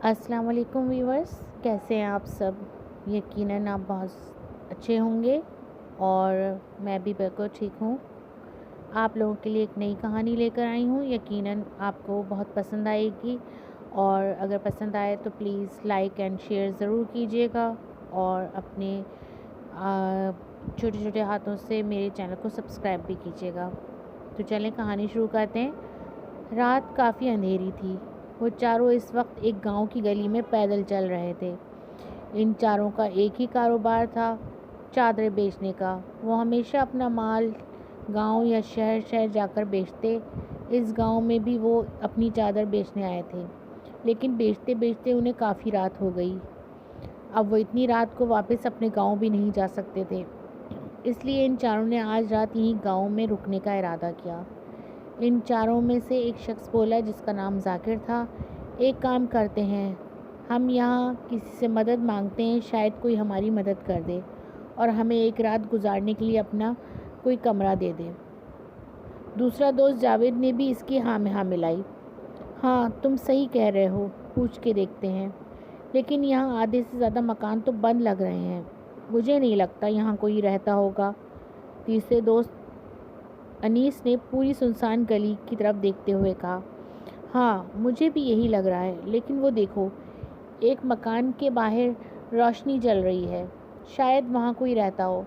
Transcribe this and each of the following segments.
السلام علیکم ویورز، کیسے ہیں آپ سب؟ یقیناً آپ بہت اچھے ہوں گے اور میں بھی بالکل ٹھیک ہوں۔ آپ لوگوں کے لیے ایک نئی کہانی لے کر آئی ہوں، یقیناً آپ کو بہت پسند آئے گی، اور اگر پسند آئے تو پلیز لائک اینڈ شیئر ضرور کیجیے گا، اور اپنے چھوٹے چھوٹے ہاتھوں سے میرے چینل کو سبسکرائب بھی کیجیے گا۔ تو چلیں کہانی شروع کرتے ہیں۔ رات کافی اندھیری تھی۔ وہ چاروں اس وقت ایک گاؤں کی گلی میں پیدل چل رہے تھے۔ ان چاروں کا ایک ہی کاروبار تھا، چادریں بیچنے کا۔ وہ ہمیشہ اپنا مال گاؤں یا شہر جا کر بیچتے۔ اس گاؤں میں بھی وہ اپنی چادر بیچنے آئے تھے، لیکن بیچتے بیچتے انہیں کافی رات ہو گئی۔ اب وہ اتنی رات کو واپس اپنے گاؤں بھی نہیں جا سکتے تھے، اس لیے ان چاروں نے آج رات یہیں گاؤں میں رکنے کا ارادہ کیا۔ ان چاروں میں سے ایک شخص بولا، جس کا نام ذاکر تھا، ایک کام کرتے ہیں، ہم یہاں کسی سے مدد مانگتے ہیں، شاید کوئی ہماری مدد کر دے اور ہمیں ایک رات گزارنے کے لیے اپنا کوئی کمرہ دے دے۔ دوسرا دوست جاوید نے بھی اس کی ہاں میں ہاں ملائی۔ ہاں تم صحیح کہہ رہے ہو، پوچھ کے دیکھتے ہیں، لیکن یہاں آدھے سے زیادہ مکان تو بند لگ رہے ہیں، مجھے نہیں لگتا یہاں کوئی رہتا ہوگا۔ تیسرے دوست انیس نے پوری سنسان گلی کی طرف دیکھتے ہوئے کہا، ہاں مجھے بھی یہی لگ رہا ہے، لیکن وہ دیکھو، ایک مکان کے باہر روشنی جل رہی ہے، شاید وہاں کوئی رہتا ہو،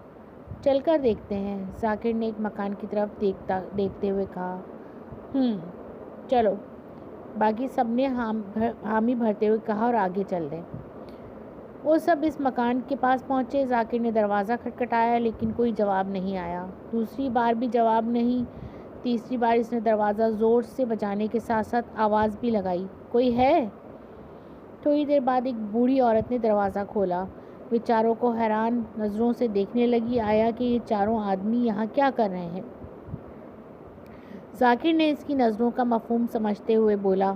چل کر دیکھتے ہیں۔ ذاکر نے ایک مکان کی طرف دیکھتے ہوئے کہا، چلو۔ باقی سب نے حامی بھرتے ہوئے کہا اور آگے چل دیں۔ وہ سب اس مکان کے پاس پہنچے۔ ذاکر نے دروازہ کھٹکھٹایا، لیکن کوئی جواب نہیں آیا۔ دوسری بار بھی جواب نہیں۔ تیسری بار اس نے دروازہ زور سے بجانے کے ساتھ ساتھ آواز بھی لگائی، کوئی ہے؟ تھوڑی دیر بعد ایک بوڑھی عورت نے دروازہ کھولا۔ وہ چاروں کو حیران نظروں سے دیکھنے لگی، آیا کہ یہ چاروں آدمی یہاں کیا کر رہے ہیں۔ ذاکر نے اس کی نظروں کا مفہوم سمجھتے ہوئے بولا،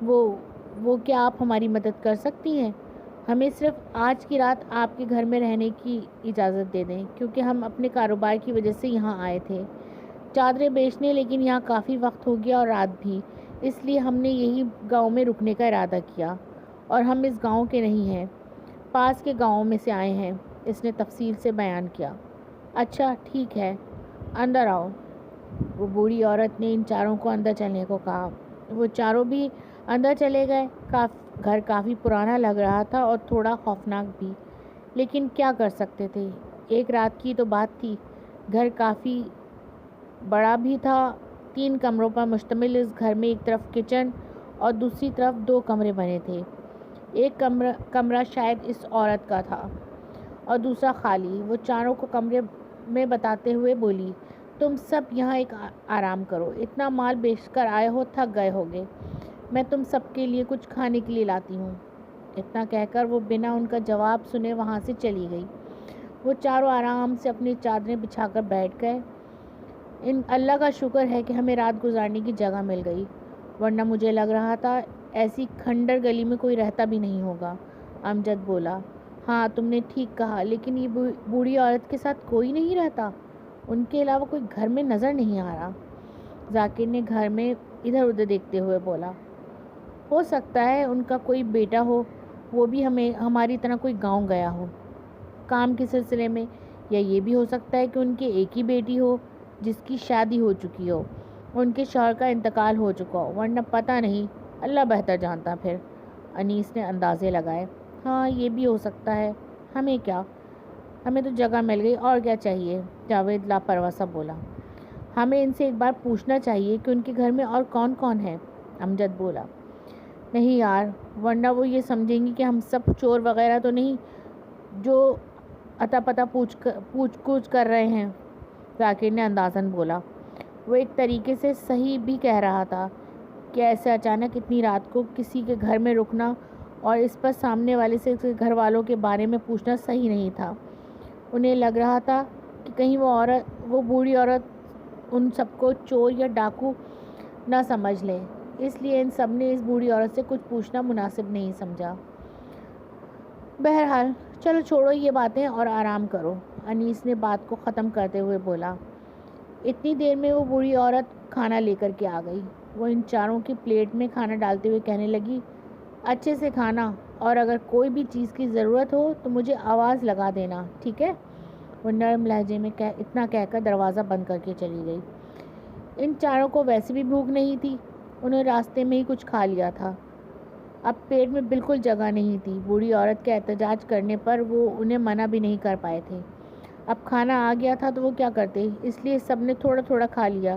وہ کیا آپ ہماری مدد کر سکتی ہیں؟ ہمیں صرف آج کی رات آپ کے گھر میں رہنے کی اجازت دے دیں، کیونکہ ہم اپنے کاروبار کی وجہ سے یہاں آئے تھے چادریں بیچنے، لیکن یہاں کافی وقت ہو گیا اور رات بھی، اس لیے ہم نے یہی گاؤں میں رکنے کا ارادہ کیا، اور ہم اس گاؤں کے نہیں ہیں، پاس کے گاؤں میں سے آئے ہیں، اس نے تفصیل سے بیان کیا۔ اچھا ٹھیک ہے، اندر آؤ۔ وہ بوڑھی عورت نے ان چاروں کو اندر چلنے کو کہا۔ وہ چاروں بھی اندر چلے گئے۔ گھر کافی پرانا لگ رہا تھا اور تھوڑا خوفناک بھی، لیکن کیا کر سکتے تھے، ایک رات کی تو بات تھی۔ گھر کافی بڑا بھی تھا، 3 کمروں پر مشتمل اس گھر میں ایک طرف کچن اور دوسری طرف 2 کمرے بنے تھے۔ ایک کمرہ شاید اس عورت کا تھا اور دوسرا خالی۔ وہ چاروں کو کمرے میں بتاتے ہوئے بولی، تم سب یہاں ایک آرام کرو، اتنا مال بیچ کر آئے ہو، تھک گئے ہوگے، میں تم سب کے لیے کچھ کھانے کے لیے لاتی ہوں۔ اتنا کہہ کر وہ بنا ان کا جواب سنے وہاں سے چلی گئی۔ وہ چاروں آرام سے اپنی چادریں بچھا کر بیٹھ گئے۔ اللہ کا شکر ہے کہ ہمیں رات گزارنے کی جگہ مل گئی، ورنہ مجھے لگ رہا تھا ایسی کھنڈر گلی میں کوئی رہتا بھی نہیں ہوگا۔ امجد بولا، ہاں تم نے ٹھیک کہا، لیکن یہ بوڑھی عورت کے ساتھ کوئی نہیں رہتا، ان کے علاوہ کوئی گھر میں نظر نہیں آ رہا۔ ذاکر نے گھر میں ادھر ادھر دیکھتے ہوئے بولا، ہو سکتا ہے ان کا کوئی بیٹا ہو، وہ بھی ہماری طرح کوئی گاؤں گیا ہو کام کے سلسلے میں، یا یہ بھی ہو سکتا ہے کہ ان کی ایک ہی بیٹی ہو جس کی شادی ہو چکی ہو، ان کے شوہر کا انتقال ہو چکا ہو، ورنہ پتہ نہیں، اللہ بہتر جانتا۔ پھر انیس نے اندازے لگائے، ہاں یہ بھی ہو سکتا ہے، ہمیں کیا، ہمیں تو جگہ مل گئی، اور کیا چاہیے؟ جاوید لاپرواہ سا بولا، ہمیں ان سے ایک بار پوچھنا چاہیے کہ ان کے گھر میں اور کون کون ہے۔ امجد بولا، نہیں یار، ورنہ وہ یہ سمجھیں گی کہ ہم سب چور وغیرہ تو نہیں جو اتا پتا پوچھ کوچھ کر رہے ہیں۔ ذاکر نے اندازاً بولا۔ وہ ایک طریقے سے صحیح بھی کہہ رہا تھا کہ ایسے اچانک اتنی رات کو کسی کے گھر میں رکنا اور اس پر سامنے والے سے گھر والوں کے بارے میں پوچھنا صحیح نہیں تھا۔ انہیں لگ رہا تھا کہ کہیں وہ بوڑھی عورت ان سب کو چور یا ڈاکو نہ سمجھ لے، اس لیے ان سب نے اس بوڑھی عورت سے کچھ پوچھنا مناسب نہیں سمجھا۔ بہرحال چلو چھوڑو یہ باتیں اور آرام کرو، انیس نے بات کو ختم کرتے ہوئے بولا۔ اتنی دیر میں وہ بوڑھی عورت کھانا لے کر کے آ گئی۔ وہ ان چاروں کی پلیٹ میں کھانا ڈالتے ہوئے کہنے لگی، اچھے سے کھانا، اور اگر کوئی بھی چیز کی ضرورت ہو تو مجھے آواز لگا دینا، ٹھیک ہے؟ وہ نرم لہجے میں اتنا کہہ کر دروازہ بند کر کے چلی گئی۔ ان چاروں کو ویسے بھی بھوک نہیں تھی، انہوں نے راستے میں ہی کچھ کھا لیا تھا، اب پیٹ میں بالکل جگہ نہیں تھی۔ بوڑھی عورت کے احتجاج کرنے پر وہ انہیں منع بھی نہیں کر پائے تھے۔ اب کھانا آ گیا تھا تو وہ کیا کرتے، اس لیے سب نے تھوڑا تھوڑا کھا لیا،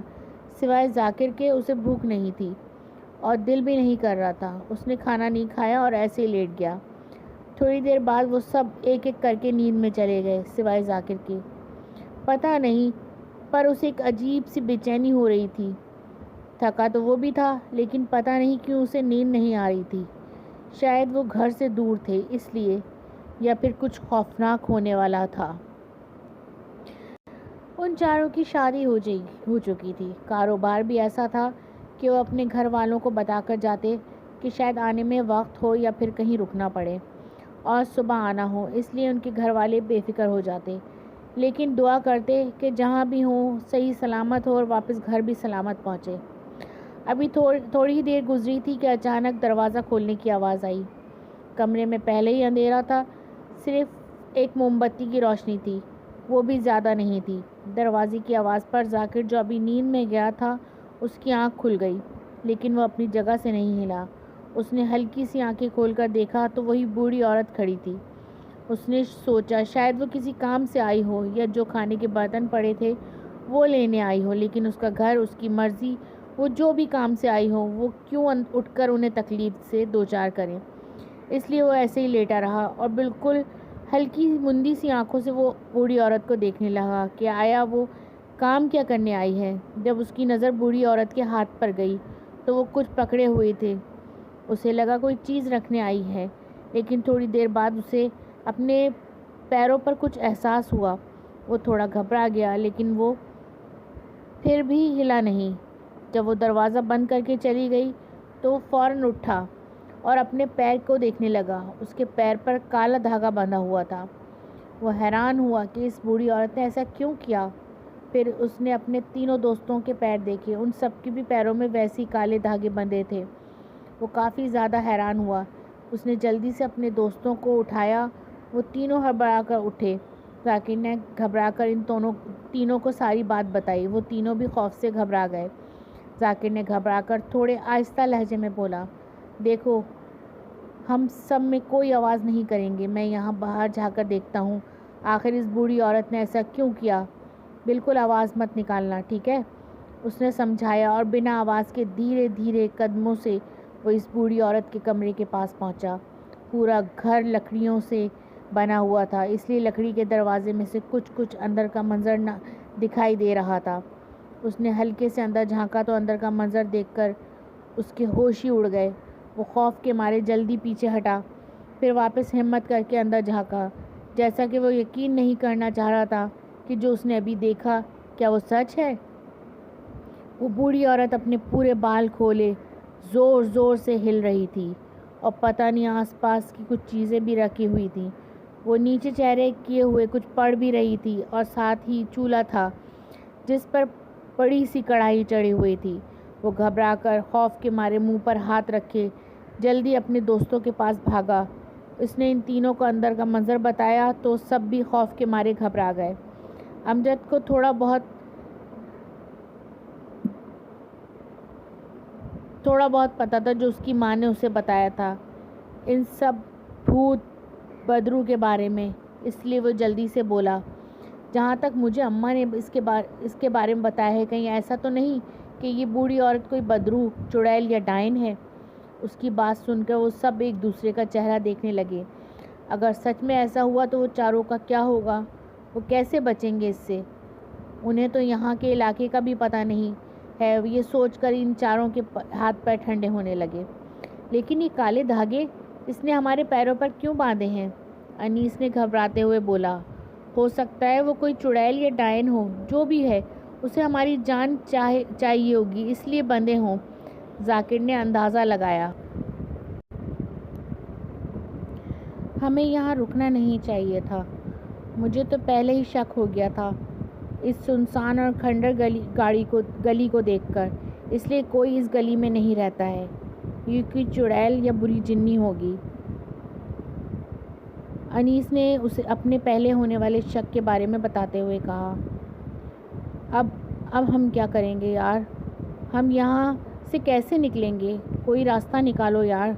سوائے ذاکر کے۔ اسے بھوک نہیں تھی اور دل بھی نہیں کر رہا تھا۔ اس نے کھانا نہیں کھایا اور ایسے ہی لیٹ گیا۔ تھوڑی دیر بعد وہ سب ایک ایک کر کے نیند میں چلے گئے، سوائے ذاکر کے۔ پتہ نہیں، پر اسے ایک عجیب سی بے چینی ہو رہی تھی۔ تھکا تو وہ بھی تھا، لیکن پتہ نہیں کیوں اسے نیند نہیں آ رہی تھی۔ شاید وہ گھر سے دور تھے اس لیے، یا پھر کچھ خوفناک ہونے والا تھا۔ ان چاروں کی شادی ہو چکی تھی۔ کاروبار بھی ایسا تھا کہ وہ اپنے گھر والوں کو بتا کر جاتے کہ شاید آنے میں وقت ہو یا پھر کہیں رکنا پڑے اور صبح آنا ہو، اس لیے ان کے گھر والے بے فکر ہو جاتے، لیکن دعا کرتے کہ جہاں بھی ہوں صحیح سلامت ہو اور واپس گھر بھی سلامت پہنچے۔ ابھی تھوڑی ہی دیر گزری تھی کہ اچانک دروازہ کھولنے کی آواز آئی۔ کمرے میں پہلے ہی اندھیرا تھا، صرف ایک موم بتی کی روشنی تھی، وہ بھی زیادہ نہیں تھی۔ دروازے کی آواز پر ذاکر جو ابھی نیند میں گیا تھا، اس کی آنکھ کھل گئی، لیکن وہ اپنی جگہ سے نہیں ہلا۔ اس نے ہلکی سی آنکھیں کھول کر دیکھا تو وہی بوڑھی عورت کھڑی تھی۔ اس نے سوچا شاید وہ کسی کام سے آئی ہو یا جو کھانے کے برتن پڑے تھے وہ لینے آئی ہو، لیکن اس کا گھر، اس کی مرضی، وہ جو بھی کام سے آئی ہو وہ کیوں اٹھ کر انہیں تکلیف سے دوچار کریں۔ اس لیے وہ ایسے ہی لیٹا رہا اور بالکل ہلکی مندی سی آنکھوں سے وہ بوڑھی عورت کو دیکھنے لگا کہ آیا وہ کام کیا کرنے آئی ہے۔ جب اس کی نظر بوڑھی عورت کے ہاتھ پر گئی تو وہ کچھ پکڑے ہوئے تھے، اسے لگا کوئی چیز رکھنے آئی ہے، لیکن تھوڑی دیر بعد اسے اپنے پیروں پر کچھ احساس ہوا۔ وہ تھوڑا گھبرا گیا، لیکن وہ پھر بھی ہلا نہیں۔ جب وہ دروازہ بند کر کے چلی گئی تو وہ فوراً اٹھا اور اپنے پیر کو دیکھنے لگا۔ اس کے پیر پر کالا دھاگا بندھا ہوا تھا۔ وہ حیران ہوا کہ اس بوڑھی عورت نے ایسا کیوں کیا۔ پھر اس نے اپنے تینوں دوستوں کے پیر دیکھے، ان سب کے بھی پیروں میں ویسے کالے دھاگے بندھے تھے۔ وہ کافی زیادہ حیران ہوا۔ اس نے جلدی سے اپنے دوستوں کو اٹھایا، وہ تینوں ہڑبڑا کر اٹھے۔ ذاکر نے گھبرا کر ان تینوں کو ساری بات بتائی، وہ تینوں بھی خوف سے گھبرا گئے۔ ذاکر نے گھبرا کر تھوڑے آہستہ لہجے میں بولا، دیکھو ہم سب میں کوئی آواز نہیں کریں گے، میں یہاں باہر جا کر دیکھتا ہوں آخر اس بوڑھی عورت نے ایسا کیوں کیا۔ بالکل آواز مت نکالنا، ٹھیک ہے؟ اس نے سمجھایا، اور بنا آواز کے دھیرے دھیرے قدموں سے وہ اس بوڑھی عورت کے کمرے کے پاس پہنچا۔ پورا گھر لکڑیوں سے بنا ہوا تھا، اس لیے لکڑی کے دروازے میں سے کچھ اندر کا منظر نہ دکھائی دے رہا تھا۔ اس نے ہلکے سے اندر جھانکا تو اندر کا منظر دیکھ کر اس کے ہوش ہی اڑ گئے۔ وہ خوف کے مارے جلدی پیچھے ہٹا، پھر واپس ہمت کر کے اندر جھانکا، جیسا کہ وہ یقین نہیں کرنا چاہ رہا تھا کہ جو اس نے ابھی دیکھا کیا وہ سچ ہے۔ وہ بوڑھی عورت اپنے پورے بال کھولے زور زور سے ہل رہی تھی، اور پتہ نہیں آس پاس کی کچھ چیزیں بھی رکھی ہوئی تھیں۔ وہ نیچے چہرے کیے ہوئے کچھ پڑھ بھی رہی تھی، اور ساتھ ہی چولہا تھا جس پر بڑی سی کڑھائی چڑھی ہوئی تھی۔ وہ گھبرا کر خوف کے مارے منہ پر ہاتھ رکھے جلدی اپنے دوستوں کے پاس بھاگا۔ اس نے ان تینوں کو اندر کا منظر بتایا تو سب بھی خوف کے مارے گھبرا گئے۔ امجد کو تھوڑا بہت پتہ تھا جو اس کی ماں نے اسے بتایا تھا، ان سب بھوت بدرو کے بارے میں، اس لیے وہ جلدی سے بولا، جہاں تک مجھے اماں نے اس کے بارے میں بتایا ہے، کہیں ایسا تو نہیں کہ یہ بوڑھی عورت کوئی بدرو، چڑیل یا ڈائن ہے؟ اس کی بات سن کر وہ سب ایک دوسرے کا چہرہ دیکھنے لگے۔ اگر سچ میں ایسا ہوا تو وہ چاروں کا کیا ہوگا؟ وہ کیسے بچیں گے اس سے؟ انہیں تو یہاں کے علاقے کا بھی پتہ نہیں ہے۔ یہ سوچ کر ان چاروں کے ہاتھ پیر ٹھنڈے ہونے لگے۔ لیکن یہ کالے دھاگے اس نے ہمارے پیروں پر کیوں باندھے ہیں؟ انیس نے گھبراتے ہوئے بولا، ہو سکتا ہے وہ کوئی چڑیل یا ڈائن ہو، جو بھی ہے اسے ہماری جان چاہیے ہوگی، اس لیے بندھے ہوں۔ ذاکر نے اندازہ لگایا۔ ہمیں یہاں رکنا نہیں چاہیے تھا، مجھے تو پہلے ہی شک ہو گیا تھا اس سنسان اور کھنڈر گلی کو دیکھ کر، اس لیے کوئی اس گلی میں نہیں رہتا ہے۔ یہ کوئی چڑیل یا بری جنی ہوگی۔ انیس نے اسے اپنے پہلے ہونے والے شک کے بارے میں بتاتے ہوئے کہا، اب ہم کیا کریں گے یار؟ ہم یہاں سے کیسے نکلیں گے؟ کوئی راستہ نکالو یار،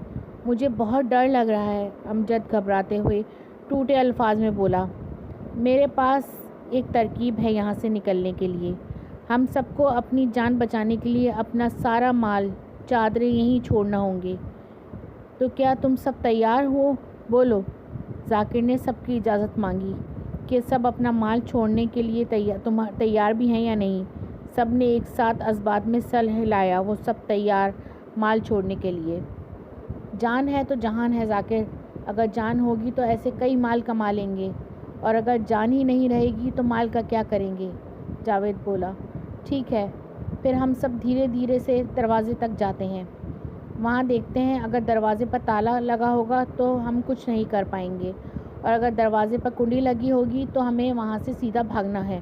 مجھے بہت ڈر لگ رہا ہے۔ امجد گھبراتے ہوئے ٹوٹے الفاظ میں بولا، میرے پاس ایک ترکیب ہے یہاں سے نکلنے کے لیے۔ ہم سب کو اپنی جان بچانے کے لیے اپنا سارا مال، چادریں یہیں چھوڑنا ہوں گے۔ تو کیا تم سب تیار ہو؟ بولو۔ ذاکر نے سب کی اجازت مانگی کہ سب اپنا مال چھوڑنے کے لیے تیار بھی ہیں یا نہیں۔ سب نے ایک ساتھ اسبات میں سر ہلایا۔ وہ سب تیار مال چھوڑنے کے لیے۔ جان ہے تو جہان ہے ذاکر، اگر جان ہوگی تو ایسے کئی مال کما لیں گے، اور اگر جان ہی نہیں رہے گی تو مال کا کیا کریں گے؟ جاوید بولا، ٹھیک ہے، پھر ہم سب دھیرے دھیرے سے دروازے تک جاتے ہیں، وہاں دیکھتے ہیں۔ اگر دروازے پر تالا لگا ہوگا تو ہم کچھ نہیں کر پائیں گے، اور اگر دروازے پر کنڈی لگی ہوگی تو ہمیں وہاں سے سیدھا بھاگنا ہے،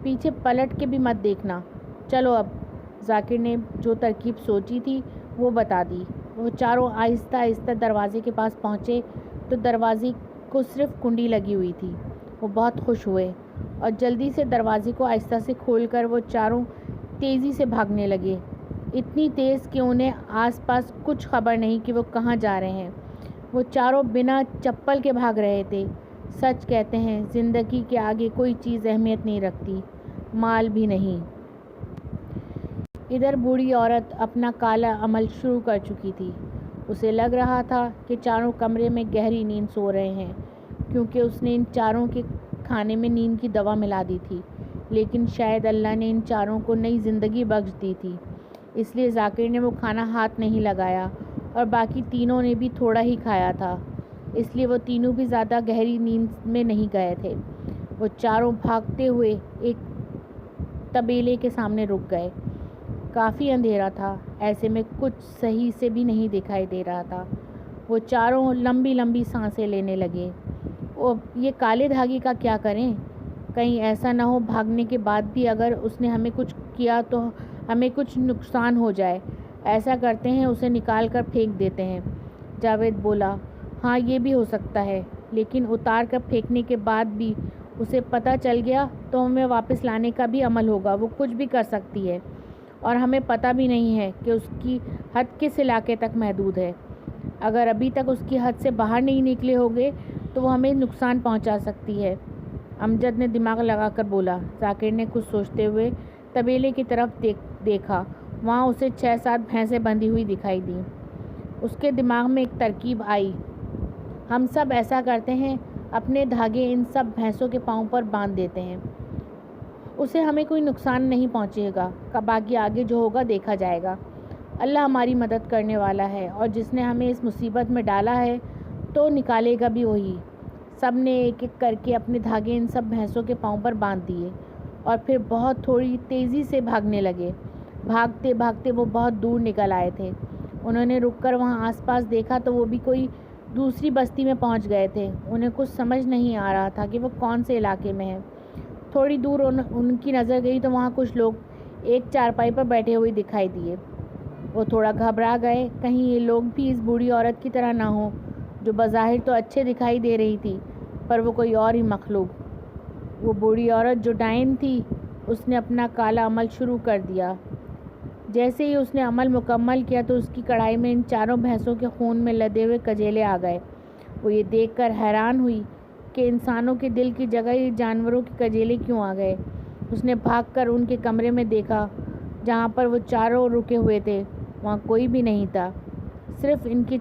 پیچھے پلٹ کے بھی مت دیکھنا۔ چلو اب۔ ذاکر نے جو ترکیب سوچی تھی وہ بتا دی۔ وہ چاروں آہستہ آہستہ دروازے کے پاس پہنچے تو دروازے کو صرف کنڈی لگی ہوئی تھی۔ وہ بہت خوش ہوئے اور جلدی سے دروازے کو آہستہ سے کھول کر وہ چاروں تیزی سے بھاگنے لگے، اتنی تیز کہ انہیں آس پاس کچھ خبر نہیں کہ وہ کہاں جا رہے ہیں۔ وہ چاروں بنا چپل کے بھاگ رہے تھے۔ سچ کہتے ہیں، زندگی کے آگے کوئی چیز اہمیت نہیں رکھتی، مال بھی نہیں۔ ادھر بوڑھی عورت اپنا کالا عمل شروع کر چکی تھی۔ اسے لگ رہا تھا کہ چاروں کمرے میں گہری نیند سو رہے ہیں، کیونکہ اس نے ان چاروں کے کھانے میں نیند کی دوا ملا دی تھی۔ لیکن شاید اللہ نے ان چاروں کو نئی زندگی بخش دی تھی، اس لیے ذاکر نے وہ کھانا ہاتھ نہیں لگایا، اور باقی تینوں نے بھی تھوڑا ہی کھایا تھا، اس لیے وہ تینوں بھی زیادہ گہری نیند میں نہیں گئے تھے۔ وہ چاروں بھاگتے ہوئے ایک طبیلے کے سامنے رک گئے۔ کافی اندھیرا تھا، ایسے میں کچھ صحیح سے بھی نہیں دکھائی دے رہا تھا۔ وہ چاروں لمبی لمبی سانسیں لینے لگے۔ یہ کالے دھاگے کا کیا کریں؟ کہیں ایسا نہ ہو بھاگنے کے بعد بھی اگر اس نے ہمیں کچھ کیا تو ہمیں کچھ نقصان ہو جائے۔ ایسا کرتے ہیں، اسے نکال کر پھینک دیتے ہیں۔ جاوید بولا، ہاں یہ بھی ہو سکتا ہے، لیکن اتار کر پھینکنے کے بعد بھی اسے پتہ چل گیا تو ہمیں واپس لانے کا بھی عمل ہوگا۔ وہ کچھ بھی کر سکتی ہے، اور ہمیں پتہ بھی نہیں ہے کہ اس کی حد کس علاقے تک محدود ہے۔ اگر ابھی تک اس کی حد سے باہر نہیں نکلے ہوگے تو وہ ہمیں نقصان پہنچا سکتی ہے۔ امجد نے دماغ لگا کر بولا۔ ذاکر نے کچھ سوچتے ہوئے طبیلے کی طرف دیکھا۔ وہاں اسے 6-7 بھینسیں بندھی ہوئی دکھائی دیں۔ اس کے دماغ میں ایک ترکیب آئی، ہم سب ایسا کرتے ہیں، اپنے دھاگے ان سب بھینسوں کے پاؤں پر باندھ دیتے ہیں، اسے ہمیں کوئی نقصان نہیں پہنچے گا، باقی آگے جو ہوگا دیکھا جائے گا۔ اللہ ہماری مدد کرنے والا ہے، اور جس نے ہمیں اس مصیبت میں ڈالا ہے تو نکالے گا بھی وہی۔ سب نے ایک ایک کر کے اپنے دھاگے ان سب بھینسوں کے پاؤں پر باندھ دیے، اور پھر بہت تھوڑی تیزی سے بھاگنے لگے۔ بھاگتے بھاگتے وہ بہت دور نکل آئے تھے۔ انہوں نے رک کر وہاں آس پاس دیکھا تو وہ بھی کوئی دوسری بستی میں پہنچ گئے تھے۔ انہیں کچھ سمجھ نہیں آ رہا تھا کہ وہ کون سے علاقے میں ہیں۔ تھوڑی دور ان کی نظر گئی تو وہاں کچھ لوگ ایک چارپائی پر بیٹھے ہوئے دکھائی دیے۔ وہ تھوڑا گھبرا گئے، کہیں یہ لوگ بھی اس بوڑھی عورت کی طرح نہ ہوں، جو بظاہر تو اچھے دکھائی دے رہی تھی، پر وہ کوئی اور ہی مخلوق۔ وہ بوڑھی عورت جو ڈائن تھی، اس نے اپنا کالا عمل شروع کر دیا۔ جیسے ہی اس نے عمل مکمل کیا تو اس کی کڑھائی میں ان چاروں بھینسوں کے خون میں لدے ہوئے کجیلے آ گئے۔ وہ یہ دیکھ کر حیران ہوئی کہ انسانوں کے دل کی جگہ یہ جانوروں کے کجیلے کیوں آ گئے۔ اس نے بھاگ کر ان کے کمرے میں دیکھا، جہاں پر وہ چاروں رکے ہوئے تھے وہاں کوئی بھی نہیں تھا، صرف ان کی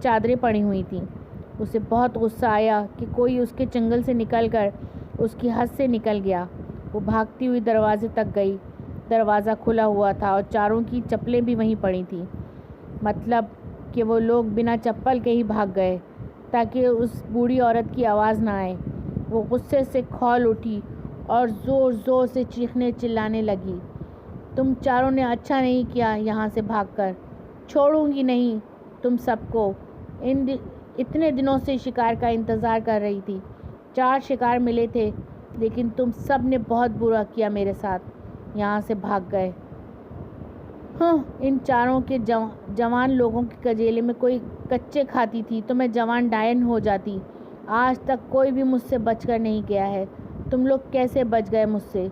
چادریں پڑی ہوئی تھیں۔ اسے بہت غصہ آیا کہ کوئی اس کے چنگل سے نکل کر اس کی حد سے نکل گیا۔ وہ بھاگتی ہوئی دروازے تک گئی۔ دروازہ کھلا ہوا تھا اور چاروں کی چپلیں بھی وہیں پڑی تھیں، مطلب کہ وہ لوگ بنا چپل کے ہی بھاگ گئے تاکہ اس بوڑھی عورت کی آواز نہ آئے۔ وہ غصے سے کھول اٹھی اور زور زور سے چیخنے چلانے لگی، تم چاروں نے اچھا نہیں کیا یہاں سے بھاگ کر، چھوڑوں گی نہیں تم سب کو۔ اتنے دنوں سے شکار کا انتظار کر رہی تھی، 4 شکار ملے تھے، لیکن تم سب نے بہت برا کیا میرے ساتھ، یہاں سے بھاگ گئے۔ ہاں، ان چاروں کے جوان لوگوں کے کجیلے میں کوئی کچے کھاتی تھی تو میں جوان ڈائن ہو جاتی۔ آج تک کوئی بھی مجھ سے بچ کر نہیں گیا ہے۔ تم لوگ کیسے بچ گئے مجھ سے؟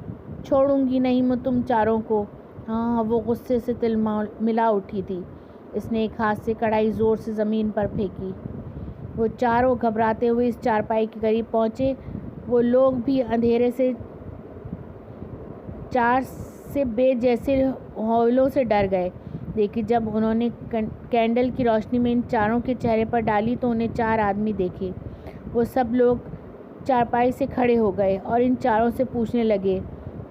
چھوڑوں گی نہیں میں تم چاروں کو۔ ہاں، وہ غصے سے تل ملا اٹھی تھی۔ اس نے ایک ہاتھ سے کڑھائی زور سے زمین پر پھینکی۔ وہ چاروں گھبراتے ہوئے اس چارپائی کے قریب پہنچے۔ وہ لوگ بھی اندھیرے سے چار سے بے جیسے ہولوں سے ڈر گئے، لیکن جب انہوں نے کینڈل کی روشنی میں ان چاروں کے چہرے پر ڈالی تو انہیں 4 آدمی دیکھے۔ وہ سب لوگ چارپائی سے کھڑے ہو گئے اور ان چاروں سے پوچھنے لگے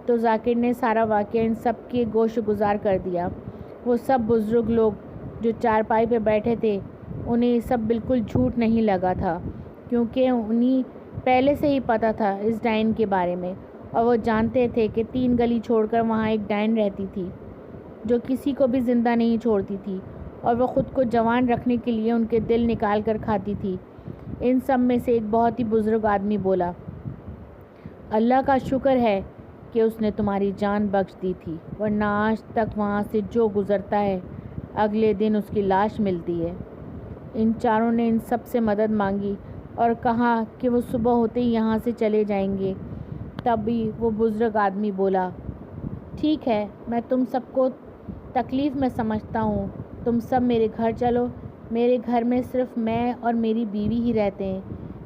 تو ذاکر نے سارا واقعہ ان سب کے گوش گزار کر دیا۔ وہ سب بزرگ لوگ جو چارپائی پہ بیٹھے تھے، انہیں یہ سب بالکل جھوٹ نہیں لگا تھا، کیونکہ انہیں پہلے سے ہی پتہ تھا اس ڈائن کے بارے میں، اور وہ جانتے تھے کہ 3 گلی چھوڑ کر وہاں ایک ڈائن رہتی تھی جو کسی کو بھی زندہ نہیں چھوڑتی تھی، اور وہ خود کو جوان رکھنے کے لیے ان کے دل نکال کر کھاتی تھی۔ ان سب میں سے ایک بہت ہی بزرگ آدمی بولا، اللہ کا شکر ہے کہ اس نے تمہاری جان بخش دی تھی، ورنہ آج تک وہاں سے جو گزرتا ہے اگلے دن اس کی لاش ملتی ہے۔ ان چاروں نے ان سب سے مدد مانگی اور کہا کہ وہ صبح ہوتے ہی یہاں سے چلے جائیں گے۔ تبھی وہ بزرگ آدمی بولا، ٹھیک ہے، میں تم سب کو تکلیف میں سمجھتا ہوں، تم سب میرے گھر چلو۔ میرے گھر میں صرف میں اور میری بیوی ہی رہتے ہیں۔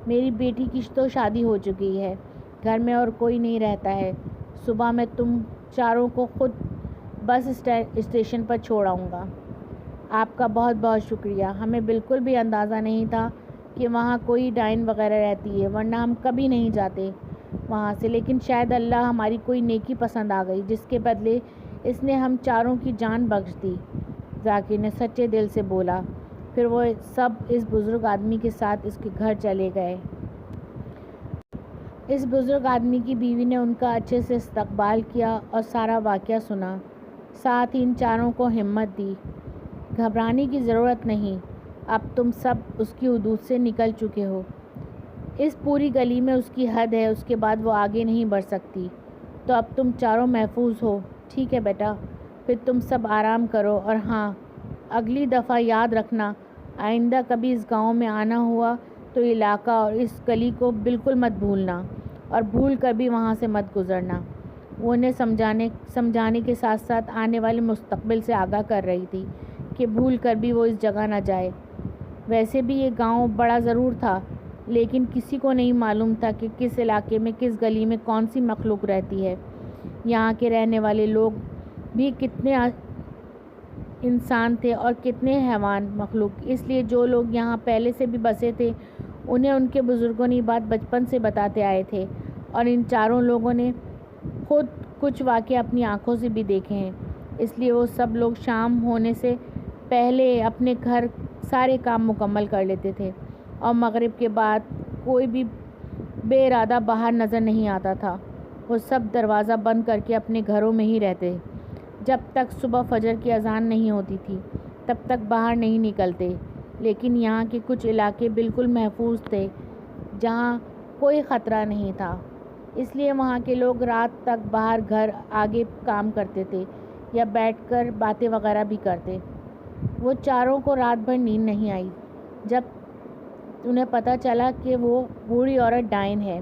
میری بیٹی کی تو شادی ہو چکی ہے، گھر میں اور کوئی نہیں رہتا ہے۔ صبح میں تم چاروں کو خود بس اسٹیشن پر چھوڑ آؤں گا۔ آپ کا بہت بہت شکریہ۔ ہمیں بالکل بھی اندازہ نہیں تھا کہ وہاں کوئی ڈائن وغیرہ رہتی ہے، ورنہ ہم کبھی نہیں جاتے وہاں سے، لیکن شاید اللہ ہماری کوئی نیکی پسند آ گئی جس کے بدلے اس نے ہم چاروں کی جان بخش دی۔ ذاکر نے سچے دل سے بولا۔ پھر وہ سب اس بزرگ آدمی کے ساتھ اس کے گھر چلے گئے۔ اس بزرگ آدمی کی بیوی نے ان کا اچھے سے استقبال کیا اور سارا واقعہ سنا، ساتھ ہی ان چاروں کو ہمت دی، گھبرانے کی ضرورت نہیں، اب تم سب اس کی حدود سے نکل چکے ہو۔ اس پوری گلی میں اس کی حد ہے، اس کے بعد وہ آگے نہیں بڑھ سکتی، تو اب تم چاروں محفوظ ہو، ٹھیک ہے بیٹا؟ پھر تم سب آرام کرو، اور ہاں، اگلی دفعہ یاد رکھنا، آئندہ کبھی اس گاؤں میں آنا ہوا تو علاقہ اور اس گلی کو بالکل مت بھولنا، اور بھول کر بھی وہاں سے مت گزرنا۔ وہ انہیں سمجھانے کے ساتھ ساتھ آنے والے مستقبل سے آگاہ کر رہی تھی کہ بھول کر بھی وہ اس جگہ نہ جائے۔ ویسے بھی یہ گاؤں بڑا ضرور تھا، لیکن کسی کو نہیں معلوم تھا کہ کس علاقے میں کس گلی میں کون سی مخلوق رہتی ہے۔ یہاں کے رہنے والے لوگ بھی کتنے انسان تھے اور کتنے حیوان مخلوق، اس لیے جو لوگ یہاں پہلے سے بھی بسے تھے انہیں ان کے بزرگوں نے بات بچپن سے بتاتے آئے تھے، اور ان چاروں لوگوں نے خود کچھ واقعے اپنی آنکھوں سے بھی دیکھے ہیں۔ اس لیے وہ سب لوگ شام ہونے سے پہلے اپنے گھر سارے کام مکمل کر لیتے تھے، اور مغرب کے بعد کوئی بھی بے ارادہ باہر نظر نہیں آتا تھا۔ وہ سب دروازہ بند کر کے اپنے گھروں میں ہی رہتے، جب تک صبح فجر کی اذان نہیں ہوتی تھی تب تک باہر نہیں نکلتے۔ لیکن یہاں کے کچھ علاقے بالکل محفوظ تھے جہاں کوئی خطرہ نہیں تھا، اس لیے وہاں کے لوگ رات تک باہر گھر آگے کام کرتے تھے یا بیٹھ کر باتیں وغیرہ بھی کرتے۔ وہ چاروں کو رات بھر نیند نہیں آئی جب انہیں پتہ چلا کہ وہ بوڑھی عورت ڈائن ہے۔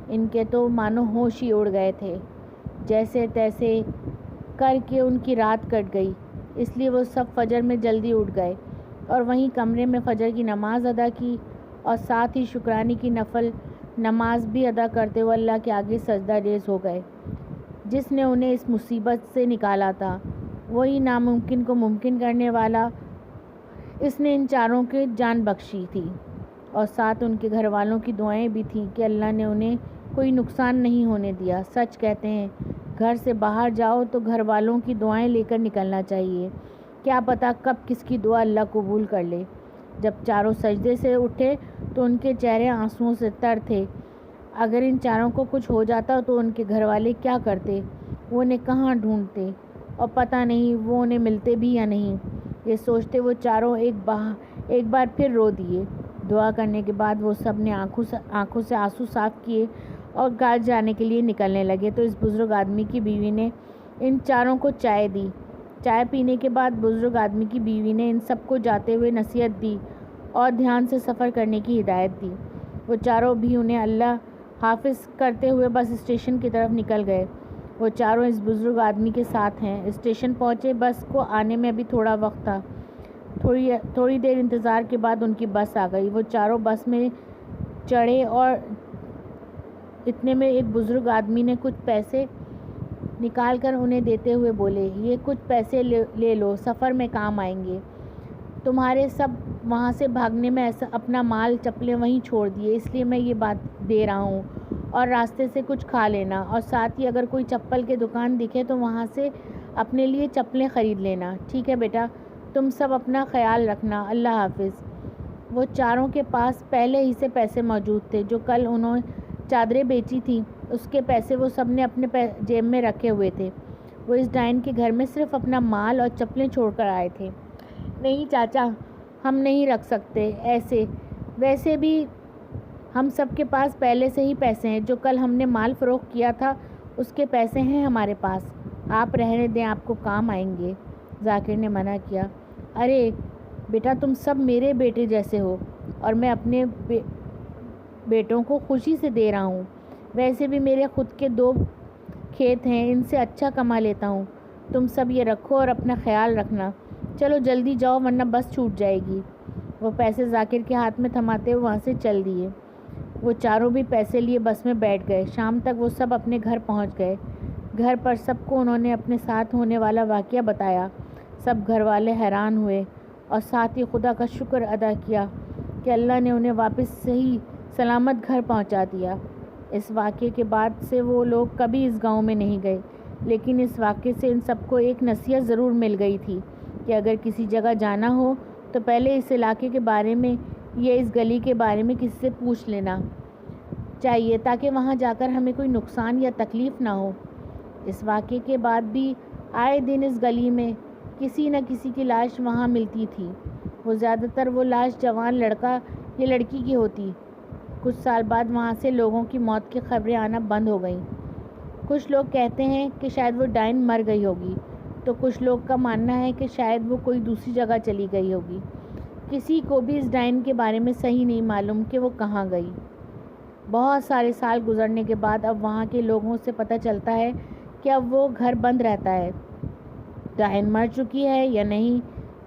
ان کے تو مانو ہوش ہی اڑ گئے تھے، جیسے تیسے کر کے ان کی رات کٹ گئی۔ اس لیے وہ سب فجر میں جلدی اٹھ گئے اور وہیں کمرے میں فجر کی نماز ادا کی، اور ساتھ ہی شکرانے کی نفل نماز بھی ادا کرتے ہوئے اللہ کے آگے سجدہ ریز ہو گئے۔ جس نے انہیں اس مصیبت سے نکالا تھا، وہی ناممکن کو ممکن کرنے والا، اس نے ان چاروں کی جان بخشی تھی، اور ساتھ ان کے گھر والوں کی دعائیں بھی تھیں کہ اللہ نے انہیں کوئی نقصان نہیں ہونے دیا۔ سچ کہتے ہیں، گھر سے باہر جاؤ تو گھر والوں کی دعائیں لے کر نکلنا چاہیے، کیا پتہ کب کس کی دعا اللہ قبول کر لے۔ جب چاروں سجدے سے اٹھے تو ان کے چہرے آنسوؤں سے تر تھے۔ اگر ان چاروں کو کچھ ہو جاتا تو ان کے گھر والے کیا کرتے؟ وہ انہیں کہاں ڈھونڈتے، اور پتہ نہیں وہ انہیں ملتے بھی یا نہیں۔ یہ سوچتے وہ چاروں ایک بار پھر رو دیے۔ دعا کرنے کے بعد وہ سب نے آنکھوں سے آنسو صاف کیے اور گھر جانے کے لیے نکلنے لگے تو اس بزرگ آدمی کی بیوی نے ان چاروں کو چائے دی۔ چائے پینے کے بعد بزرگ آدمی کی بیوی نے ان سب کو جاتے ہوئے نصیحت دی اور دھیان سے سفر کرنے کی ہدایت دی۔ وہ چاروں بھی انہیں اللہ حافظ کرتے ہوئے بس اسٹیشن کی طرف نکل گئے۔ وہ چاروں اس بزرگ آدمی کے ساتھ ہیں۔ اسٹیشن پہنچے، بس کو آنے میں ابھی تھوڑا وقت تھا۔ تھوڑی دیر انتظار کے بعد ان کی بس آ گئی۔ وہ چاروں بس میں چڑھے اور اتنے میں ایک بزرگ آدمی نے کچھ پیسے نکال کر انہیں دیتے ہوئے بولے، یہ کچھ پیسے لے لو، سفر میں کام آئیں گے۔ تمہارے سب وہاں سے بھاگنے میں اپنا مال چپلیں وہیں چھوڑ دیے، اس لیے میں یہ بات دے رہا ہوں، اور راستے سے کچھ کھا لینا، اور ساتھ ہی اگر کوئی چپل کی دکان دکھے تو وہاں سے اپنے لیے چپلیں خرید لینا۔ ٹھیک ہے بیٹا، تم سب اپنا خیال رکھنا، اللہ حافظ۔ وہ چاروں کے پاس پہلے ہی سے پیسے موجود تھے۔ جو کل انہوں چادریں بیچی تھیں اس کے پیسے وہ سب نے اپنے جیب میں رکھے ہوئے تھے۔ وہ اس ڈائن کے گھر میں صرف اپنا مال اور چپلیں چھوڑ کر آئے تھے۔ نہیں چاچا، ہم نہیں رکھ سکتے ایسے، ویسے بھی ہم سب کے پاس پہلے سے ہی پیسے ہیں، جو کل ہم نے مال فروخت کیا تھا اس کے پیسے ہیں ہمارے پاس، آپ رہنے دیں، آپ کو کام آئیں گے۔ ذاکر نے منع کیا، ارے بیٹا تم سب میرے بیٹے جیسے ہو، اور میں اپنے بیٹوں کو خوشی سے دے رہا ہوں، ویسے بھی میرے خود کے 2 کھیت ہیں، ان سے اچھا کما لیتا ہوں، تم سب یہ رکھو اور اپنا خیال رکھنا، چلو جلدی جاؤ ورنہ بس چھوٹ جائے گی۔ وہ پیسے ذاکر کے ہاتھ میں تھماتے ہوئے وہاں سے چل دیے۔ وہ چاروں بھی پیسے لیے بس میں بیٹھ گئے۔ شام تک وہ سب اپنے گھر پہنچ گئے۔ گھر پر سب کو انہوں نے اپنے ساتھ ہونے والا واقعہ بتایا۔ سب گھر والے حیران ہوئے اور ساتھ ہی خدا کا شکر ادا کیا کہ اللہ نے انہیں واپس صحیح سلامت گھر پہنچا دیا۔ اس واقعے کے بعد سے وہ لوگ کبھی اس گاؤں میں نہیں گئے، لیکن اس واقعے سے ان سب کو ایک نصیحت ضرور مل گئی تھی کہ اگر کسی جگہ جانا ہو تو پہلے اس علاقے کے بارے میں یا اس گلی کے بارے میں کسی سے پوچھ لینا چاہیے، تاکہ وہاں جا کر ہمیں کوئی نقصان یا تکلیف نہ ہو۔ اس واقعے کے بعد بھی آئے دن اس گلی میں کسی نہ کسی کی لاش وہاں ملتی تھی۔ وہ زیادہ تر وہ لاش جوان لڑکا یا لڑکی کی ہوتی۔ کچھ سال بعد وہاں سے لوگوں کی موت کی خبریں آنا بند ہو گئیں۔ کچھ لوگ کہتے ہیں کہ شاید وہ ڈائن مر گئی ہوگی، تو کچھ لوگ کا ماننا ہے کہ شاید وہ کوئی دوسری جگہ چلی گئی ہوگی۔ کسی کو بھی اس ڈائن کے بارے میں صحیح نہیں معلوم کہ وہ کہاں گئی۔ بہت سارے سال گزرنے کے بعد اب وہاں کے لوگوں سے پتہ چلتا ہے کہ اب وہ گھر بند رہتا ہے۔ ڈائن مر چکی ہے یا نہیں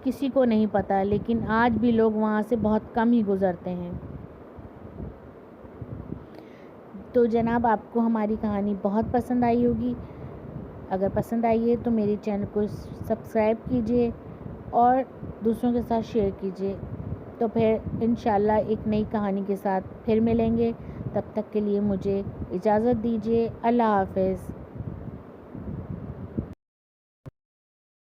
کسی کو نہیں پتہ، لیکن آج بھی لوگ وہاں سے بہت کم ہی گزرتے ہیں۔ تو جناب آپ کو ہماری کہانی بہت پسند آئی ہوگی۔ اگر پسند آئی ہے تو میرے چینل کو سبسکرائب کیجیے اور دوسروں کے ساتھ شیئر کیجیے۔ تو پھر انشاءاللہ ایک نئی کہانی کے ساتھ پھر ملیں گے، تب تک کے لیے مجھے اجازت دیجیے، اللہ حافظ۔